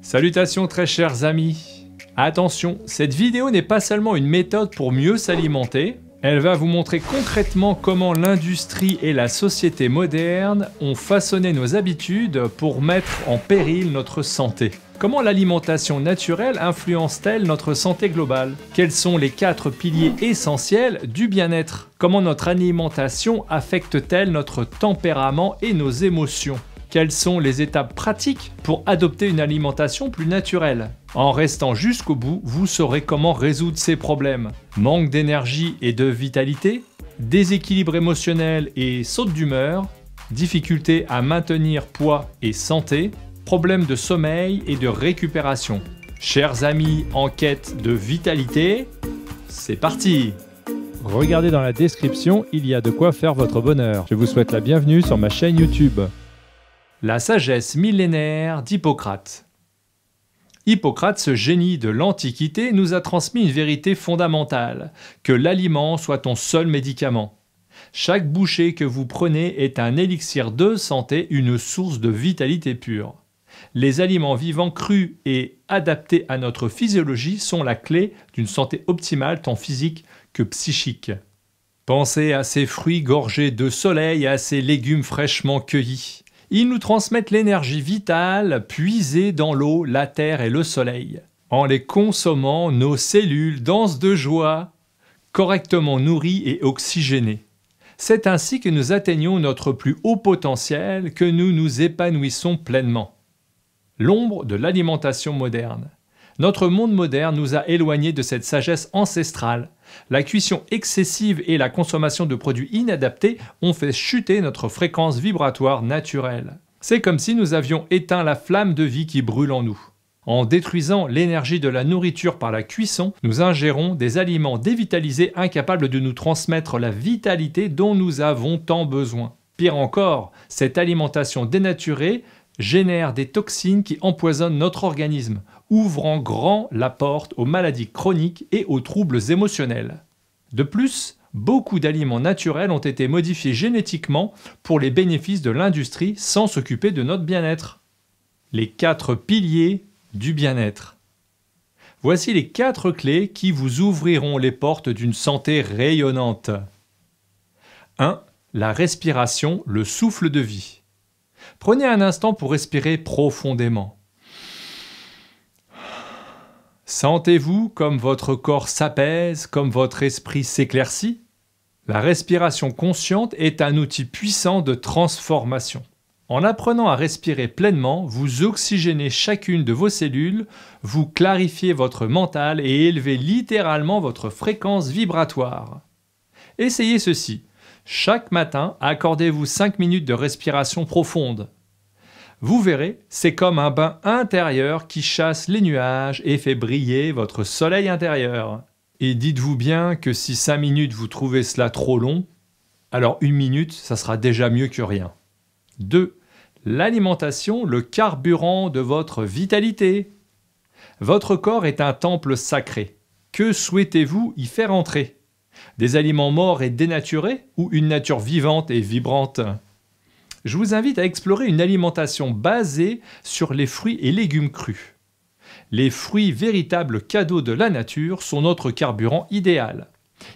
Salutations très chers amis. Attention, cette vidéo n'est pas seulement une méthode pour mieux s'alimenter, elle va vous montrer concrètement comment l'industrie et la société moderne ont façonné nos habitudes pour mettre en péril notre santé. Comment l'alimentation naturelle influence-t-elle notre santé globale? Quels sont les 4 piliers essentiels du bien-être? Comment notre alimentation affecte-t-elle notre tempérament et nos émotions? Quelles sont les étapes pratiques pour adopter une alimentation plus naturelle? En restant jusqu'au bout, vous saurez comment résoudre ces problèmes. Manque d'énergie et de vitalité, déséquilibre émotionnel et saute d'humeur, difficulté à maintenir poids et santé, problèmes de sommeil et de récupération. Chers amis en quête de vitalité, c'est parti! Regardez dans la description, il y a de quoi faire votre bonheur. Je vous souhaite la bienvenue sur ma chaîne YouTube. La sagesse millénaire d'Hippocrate. Hippocrate, ce génie de l'Antiquité, nous a transmis une vérité fondamentale, que l'aliment soit ton seul médicament. Chaque bouchée que vous prenez est un élixir de santé, une source de vitalité pure. Les aliments vivants crus et adaptés à notre physiologie sont la clé d'une santé optimale tant physique que psychique. Pensez à ces fruits gorgés de soleil et à ces légumes fraîchement cueillis. Ils nous transmettent l'énergie vitale puisée dans l'eau, la terre et le soleil. En les consommant, nos cellules dansent de joie, correctement nourries et oxygénées. C'est ainsi que nous atteignons notre plus haut potentiel, que nous nous épanouissons pleinement. L'ombre de l'alimentation moderne. Notre monde moderne nous a éloignés de cette sagesse ancestrale. La cuisson excessive et la consommation de produits inadaptés ont fait chuter notre fréquence vibratoire naturelle. C'est comme si nous avions éteint la flamme de vie qui brûle en nous. En détruisant l'énergie de la nourriture par la cuisson, nous ingérons des aliments dévitalisés incapables de nous transmettre la vitalité dont nous avons tant besoin. Pire encore, cette alimentation dénaturée génère des toxines qui empoisonnent notre organisme, ouvrant grand la porte aux maladies chroniques et aux troubles émotionnels. De plus, beaucoup d'aliments naturels ont été modifiés génétiquement pour les bénéfices de l'industrie sans s'occuper de notre bien-être. Les 4 piliers du bien-être. Voici les 4 clés qui vous ouvriront les portes d'une santé rayonnante. 1. La respiration, le souffle de vie. Prenez un instant pour respirer profondément. Sentez-vous comme votre corps s'apaise, comme votre esprit s'éclaircit? La respiration consciente est un outil puissant de transformation. En apprenant à respirer pleinement, vous oxygénez chacune de vos cellules, vous clarifiez votre mental et élevez littéralement votre fréquence vibratoire. Essayez ceci. Chaque matin, accordez-vous 5 minutes de respiration profonde. Vous verrez, c'est comme un bain intérieur qui chasse les nuages et fait briller votre soleil intérieur. Et dites-vous bien que si 5 minutes vous trouvez cela trop long, alors 1 minute, ça sera déjà mieux que rien. 2. L'alimentation, le carburant de votre vitalité. Votre corps est un temple sacré. Que souhaitez-vous y faire entrer? Des aliments morts et dénaturés ou une nature vivante et vibrante? Je vous invite à explorer une alimentation basée sur les fruits et légumes crus. Les fruits, véritables cadeaux de la nature, sont notre carburant idéal.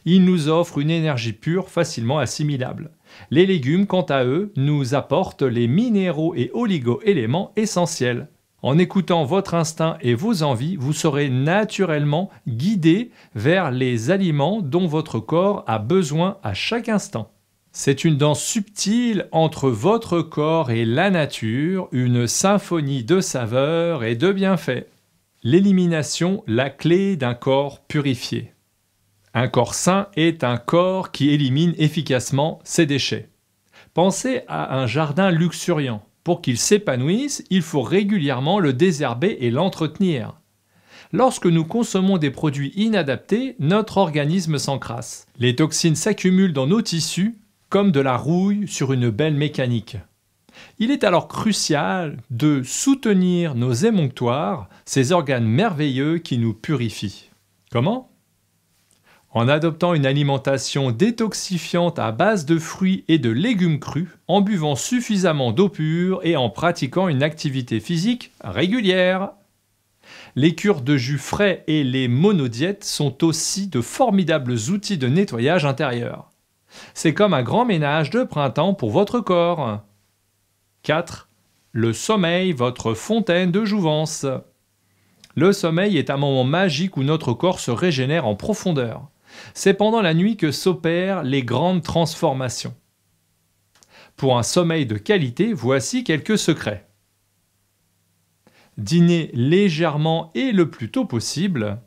Ils nous offrent une énergie pure, facilement assimilable. Les légumes, quant à eux, nous apportent les minéraux et oligo-éléments essentiels. En écoutant votre instinct et vos envies, vous serez naturellement guidé vers les aliments dont votre corps a besoin à chaque instant. C'est une danse subtile entre votre corps et la nature, une symphonie de saveurs et de bienfaits. L'élimination, la clé d'un corps purifié. Un corps sain est un corps qui élimine efficacement ses déchets. Pensez à un jardin luxuriant. Pour qu'il s'épanouisse, il faut régulièrement le désherber et l'entretenir. Lorsque nous consommons des produits inadaptés, notre organisme s'encrasse. Les toxines s'accumulent dans nos tissus comme de la rouille sur une belle mécanique. Il est alors crucial de soutenir nos émonctoires, ces organes merveilleux qui nous purifient. Comment ? En adoptant une alimentation détoxifiante à base de fruits et de légumes crus, en buvant suffisamment d'eau pure et en pratiquant une activité physique régulière. Les cures de jus frais et les monodiètes sont aussi de formidables outils de nettoyage intérieur. C'est comme un grand ménage de printemps pour votre corps. 4. Le sommeil, votre fontaine de jouvence. Le sommeil est un moment magique où notre corps se régénère en profondeur. C'est pendant la nuit que s'opèrent les grandes transformations. Pour un sommeil de qualité, voici quelques secrets. Dînez légèrement et le plus tôt possible.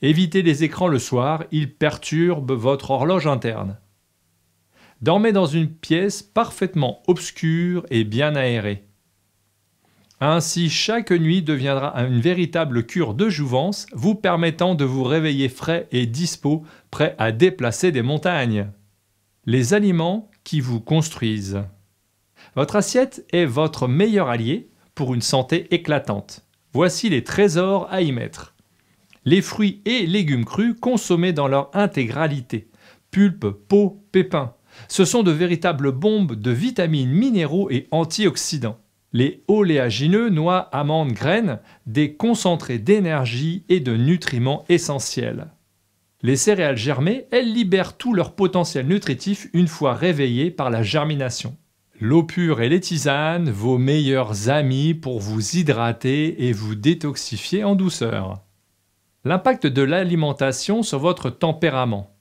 Évitez les écrans le soir, ils perturbent votre horloge interne. Dormez dans une pièce parfaitement obscure et bien aérée. Ainsi, chaque nuit deviendra une véritable cure de jouvence, vous permettant de vous réveiller frais et dispo, prêt à déplacer des montagnes. Les aliments qui vous construisent. Votre assiette est votre meilleur allié pour une santé éclatante. Voici les trésors à y mettre. Les fruits et légumes crus consommés dans leur intégralité. Pulpe, peau, pépins. Ce sont de véritables bombes de vitamines, minéraux et antioxydants. Les oléagineux, noix, amandes, graines, des concentrés d'énergie et de nutriments essentiels. Les céréales germées, elles libèrent tout leur potentiel nutritif une fois réveillées par la germination. L'eau pure et les tisanes, vos meilleurs amis pour vous hydrater et vous détoxifier en douceur. L'impact de l'alimentation sur votre tempérament.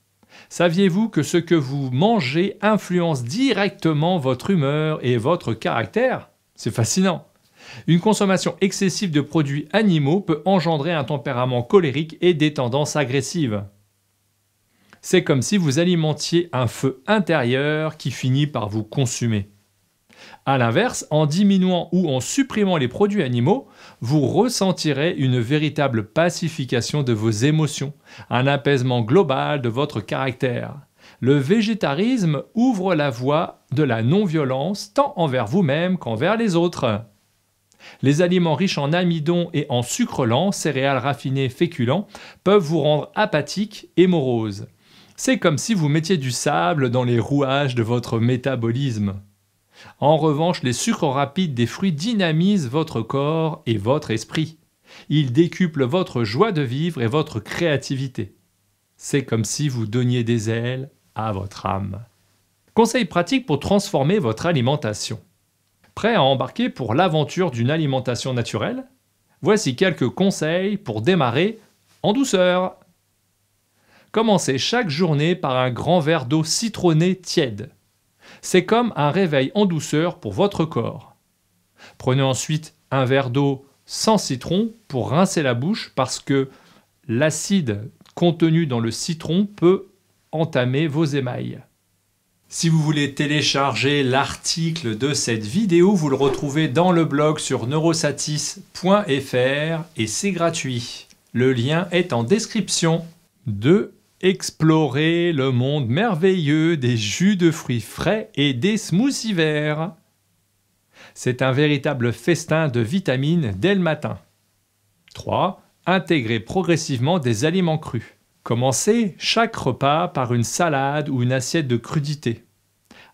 Saviez-vous que ce que vous mangez influence directement votre humeur et votre caractère ? C'est fascinant. Une consommation excessive de produits animaux peut engendrer un tempérament colérique et des tendances agressives. C'est comme si vous alimentiez un feu intérieur qui finit par vous consumer. A l'inverse, en diminuant ou en supprimant les produits animaux, vous ressentirez une véritable pacification de vos émotions, un apaisement global de votre caractère. Le végétarisme ouvre la voie de la non-violence tant envers vous-même qu'envers les autres. Les aliments riches en amidon et en sucre lent, céréales raffinées, féculents, peuvent vous rendre apathique et morose. C'est comme si vous mettiez du sable dans les rouages de votre métabolisme. En revanche, les sucres rapides des fruits dynamisent votre corps et votre esprit. Ils décuplent votre joie de vivre et votre créativité. C'est comme si vous donniez des ailes à votre âme. Conseils pratiques pour transformer votre alimentation. Prêt à embarquer pour l'aventure d'une alimentation naturelle ? Voici quelques conseils pour démarrer en douceur. Commencez chaque journée par un grand verre d'eau citronnée tiède. C'est comme un réveil en douceur pour votre corps. Prenez ensuite un verre d'eau sans citron pour rincer la bouche parce que l'acide contenu dans le citron peut entamer vos émails. Si vous voulez télécharger l'article de cette vidéo, vous le retrouvez dans le blog sur neurosatis.fr et c'est gratuit. Le lien est en description. 2. Explorer le monde merveilleux des jus de fruits frais et des smoothies verts. C'est un véritable festin de vitamines dès le matin. 3. Intégrer progressivement des aliments crus. Commencez chaque repas par une salade ou une assiette de crudités.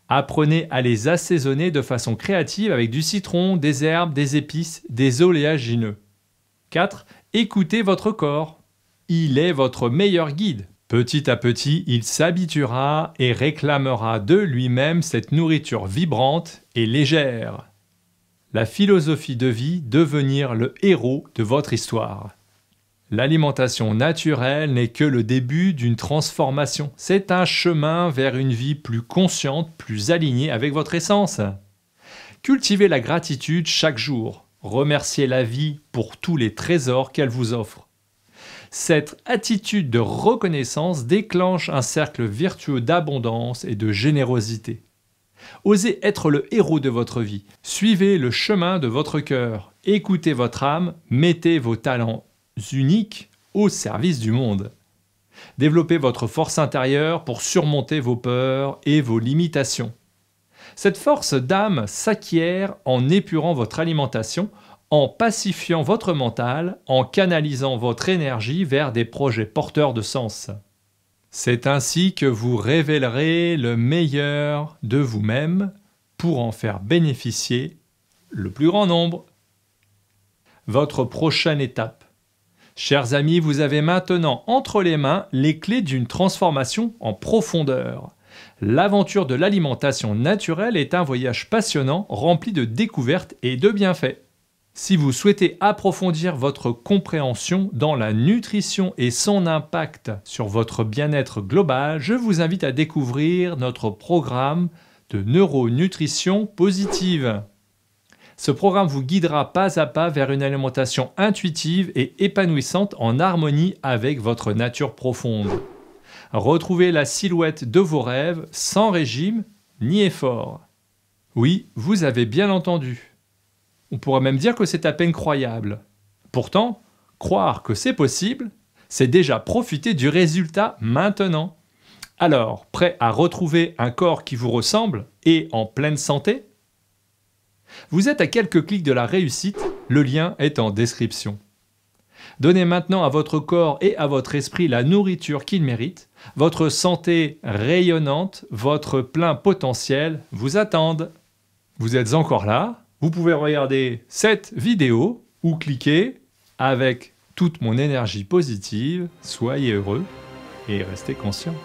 Apprenez à les assaisonner de façon créative avec du citron, des herbes, des épices, des oléagineux. 4. Écoutez votre corps. Il est votre meilleur guide. Petit à petit, il s'habituera et réclamera de lui-même cette nourriture vibrante et légère. La philosophie de vie, devenir le héros de votre histoire. L'alimentation naturelle n'est que le début d'une transformation. C'est un chemin vers une vie plus consciente, plus alignée avec votre essence. Cultivez la gratitude chaque jour. Remerciez la vie pour tous les trésors qu'elle vous offre. Cette attitude de reconnaissance déclenche un cercle vertueux d'abondance et de générosité. Osez être le héros de votre vie. Suivez le chemin de votre cœur. Écoutez votre âme. Mettez vos talents uniques au service du monde. Développez votre force intérieure pour surmonter vos peurs et vos limitations. Cette force d'âme s'acquiert en épurant votre alimentation, en pacifiant votre mental, en canalisant votre énergie vers des projets porteurs de sens. C'est ainsi que vous révélerez le meilleur de vous-même pour en faire bénéficier le plus grand nombre. Votre prochaine étape. Chers amis, vous avez maintenant entre les mains les clés d'une transformation en profondeur. L'aventure de l'alimentation naturelle est un voyage passionnant, rempli de découvertes et de bienfaits. Si vous souhaitez approfondir votre compréhension dans la nutrition et son impact sur votre bien-être global, je vous invite à découvrir notre programme de neuronutrition positive. Ce programme vous guidera pas à pas vers une alimentation intuitive et épanouissante en harmonie avec votre nature profonde. Retrouvez la silhouette de vos rêves sans régime ni effort. Oui, vous avez bien entendu. On pourrait même dire que c'est à peine croyable. Pourtant, croire que c'est possible, c'est déjà profiter du résultat maintenant. Alors, prêt à retrouver un corps qui vous ressemble et en pleine santé ? Vous êtes à quelques clics de la réussite, le lien est en description. Donnez maintenant à votre corps et à votre esprit la nourriture qu'il mérite. Votre santé rayonnante, votre plein potentiel vous attendent. Vous êtes encore là ? Vous pouvez regarder cette vidéo ou cliquer avec toute mon énergie positive. Soyez heureux et restez conscient.